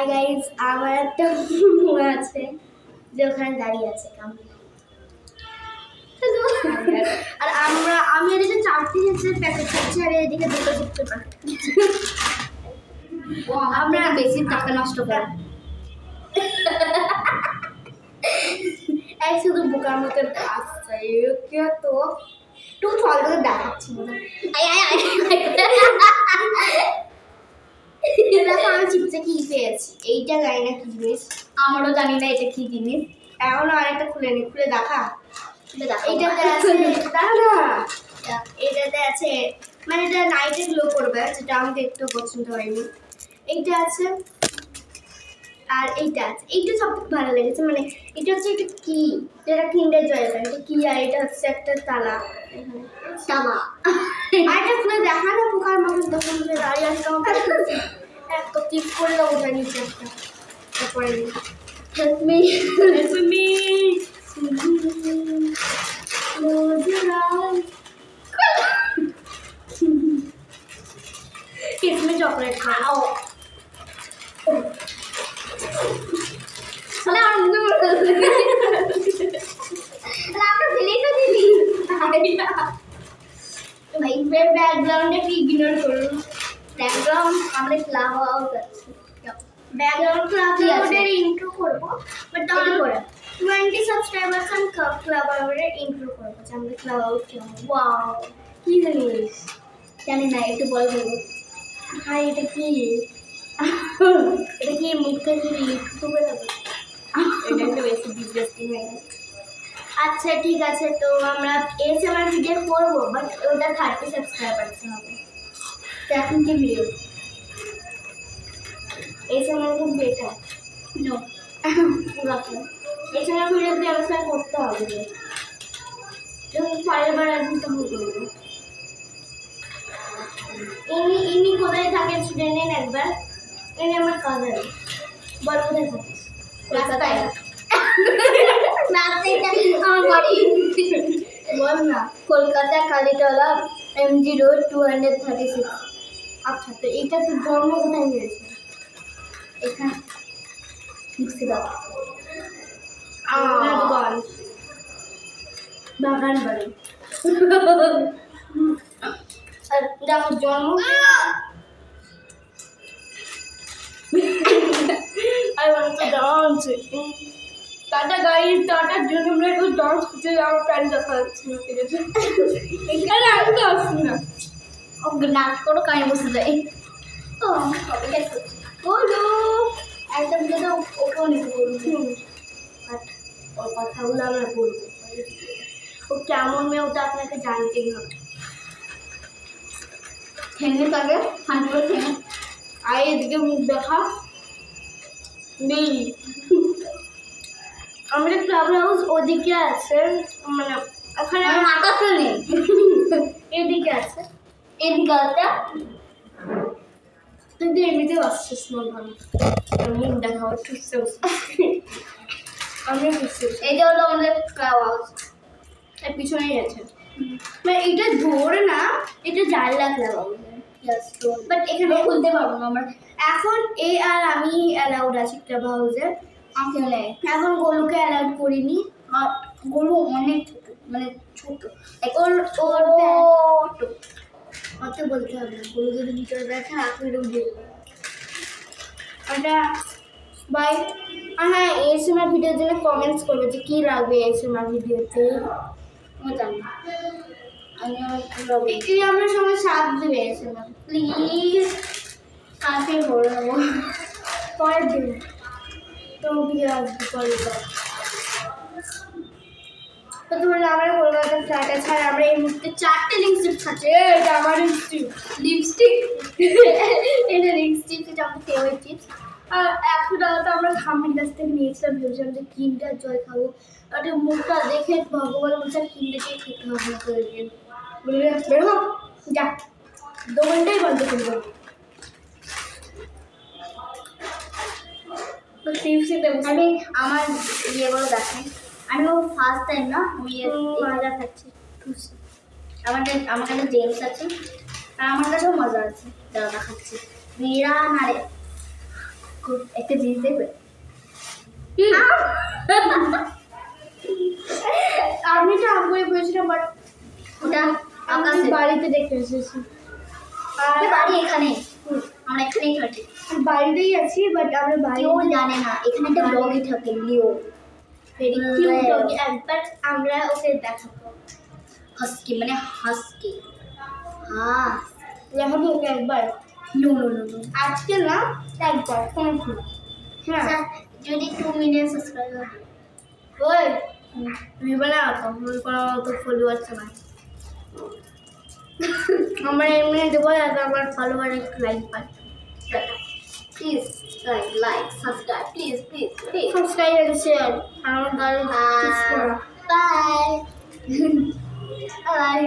Hi guys, আমার একটা বন্ধু আছে যে ওখানে দাঁড়িয়ে আছে কামড়ে। আর আমি এদিকে 4টি চিপসের প্যাকেট খাচ্ছি আর এদিকে 2টো চিপসের প্যাকেট। আমরা বেশি টাকা নষ্ট করি। এই শুধু বোকার মতো আসছে কে তো একটু চল করে দেখাচ্ছি মনে দেখো আমি চিপসে কি পেয়েছি। এইটা জানি না কি জিনিস, আমারও জানি না এটা কি জিনিস। এখনো আরেকটা খুলে নি, খুলে দেখা। দেখো এইটাতে আছে দাঁড়া, এইটাতে আছে মানে এটা নাইটে গ্লো করবে, যেটা আমাকে একটু পছন্দ হয়নি। এইটা আছে আর এইটা আছে। এইটা সব থেকে ভালো লেগেছে, মানে এটা হচ্ছে একটা কি, যেটা কিন্ডার জয়, এটা কি আর এটা হচ্ছে একটা তালা। তামা আর এটা খুলে দেখা না, পোকার মতো দোকান খুলে দাঁড়িয়ে আছে তখন একটা টিপ করে দেবো ওটা নিচে একটা। তারপরে হেল্প মি किसमें चॉकलेट खाओ भाई मैं बैकग्राउंड की इग्नोर करूँ। ব্যাকগ্রাউন্ড আমরা ক্লাব আউট আছে बैकग्राउंड क्लब आउटेर इंट्रो করব, বাট এটা করে 20 সাবস্ক্রাইবার্স এন্ড ক্লাব আউটের ইন্ট্রো করব, যে আমরা ক্লাব আউট কেমন। ওয়াও কি জানিস, জানি না, একটু বল বলবো। ভাই এটা কি এটা কি মুখ থেকে ইউটিউবে যাবে, এটা একটু বেশি ডিসগাস্টিং হয়ে গেছে। আচ্ছা ঠিক আছে, তো আমরা এসএমআর ভিডিও করব, বাট ওটা 30 সাবস্ক্রাইবার্স হবে। তো এখন কি ভিডিও? এসএমআর খুব বেটার নো পুরাতন এসএমআর ভিডিও দিয়ে আমার সঙ্গে করতে হবে, যখন পরের বার আসবি তখন করবো। ইনি কোথায় থাকেন শুনে নেন একবার। ইনি আমার কাজিন। বল কোথায় থাকিস? রাস্তায় রাস্তায় আমার বাড়ি বল না। Kolkata Kalitala MG road 236। আচ্ছা, তো এইটা তো জন্ম কোথায় হয়েছে? এখানে মুর্শিদাবাদ নারায়ণগঞ্জ বাগান বাড়ি। আর দেখো জন্ম আর তো ডান্স টাটা গাইস, টাটার জন্য আমরা একটু ডান্স করতে আমার প্যান্ট দেখা যাচ্ছে না, ঠিক আছে? এখানে আমি তো আসছি না। ও নাচ করো, কানে বসে যাই। ও আমি কবে গেছি বলো একদম যেটা ওকেও নিতে বলবো। আর ওর কথাগুলো আমরা বলবো, ও কেমন মেয়ে ওটা আপনাকে জানতেই হবে। ঠেঙে থাকে হাঁটুলো ঠেঙে। আর এদিকে মুখ দেখা নেই। আমাদের ক্লাব হাউস ওদিকে আছে, মানে ওখানে আমার আকাশও নেই, এদিকে আছে। এদিকে একটা কিন্তু এমনিতেও আসছিস না ভালো, মুখ দেখা ঠুসছে আমরা ঠুসছে। এই যে হলো আমাদের ক্লাব হাউস। এর পিছনেই আছে, মানে এটা ধরে না, এটা জানলা ক্লাব হাউস, বাট এখানে খুলতে পারবো না আমরা। এখন এ আর আমি অ্যালাউড আছি ক্লাব হাউসে। আমাকে নেয় এখন গোলুকে অ্যালাউড করিনি। আর গরু অনেক ছোট, মানে ছোট ওর ওর ছোট। অত বলতে হবে না, গোলু যদি ভিতরে দেখে আপনি দিয়ে ওটা বাই। আর হ্যাঁ, এসএমআর ভিডিওর জন্য কমেন্টস করবে যে কী লাগবে এসএমআর ভিডিওতে। আমি জানি না, আমি এই আপনার সঙ্গে সাথ দেবে এসএমআর প্লিজ। কাছে বড় হবো পরের দিন তো ভিডিও আসবে পরের বার। তো তোমার আমার কলকাতার ফ্ল্যাট আছে, আর আমরা এই মুহূর্তে 4টে লিপস্টিক খাচ্ছি। এটা আমার লিপস্টিক এটা লিপস্টিক, এটা আমার ফেভারিট চিপস। আর 100 টাকা তো আমরা খামির কাছ থেকে নিয়েছিলাম, ভেবেছিলাম যে কিন্ডার জয় খাবো। ওটা মুখটা দেখে ভগবান বলছে কিন্ডারটাই খেতে হবে না করে দিয়ে বলে বের হোক যা, দোকানটাই বন্ধ করে দেবো। তো চিপসই দেবো আমি আমার ইয়েগুলো দেখাই। আমি ফার্স্ট টাইম না, আমি মজা খাচ্ছি। আমার কাছে জেমস আছে আর আমার কাছেও মজা আছে, যারা দেখাচ্ছি মেয়েরা না রে। একটা জিনিস দেখবে আমি তো আম্মুই বলেছিলাম বাট ওটা আমি আকাশে বাড়িতে দেখে এসেছি আর বাড়ি এখানে আমরা এখানেই থাকি আমি বাড়িতেই আছি বাট আমরা কেউ বাড়ি জানে না এখানে একটা ব্লগই থাকে লিও ভেরি কিউট কিউট ডগি একবার আমরা ওকে দেখাবো হাস্কি মানে হাস্কি হ্যাঁ দেখাবো ওকে একবার নো নো নো নো আজকে না একবার কোনো ফুল হ্যাঁ যদি 2 মিলিয়ন সাবস্ক্রাইবার ওই ভেবে না কমপ্লিট করা তো ফলোয়ার না আমার এমনি দেবো যাতে আমার ফলোয়ার একটু লাইক পায় please like subscribe please please please subscribe আর শেয়ার আমার গাড়ি কিস করো বাই বাই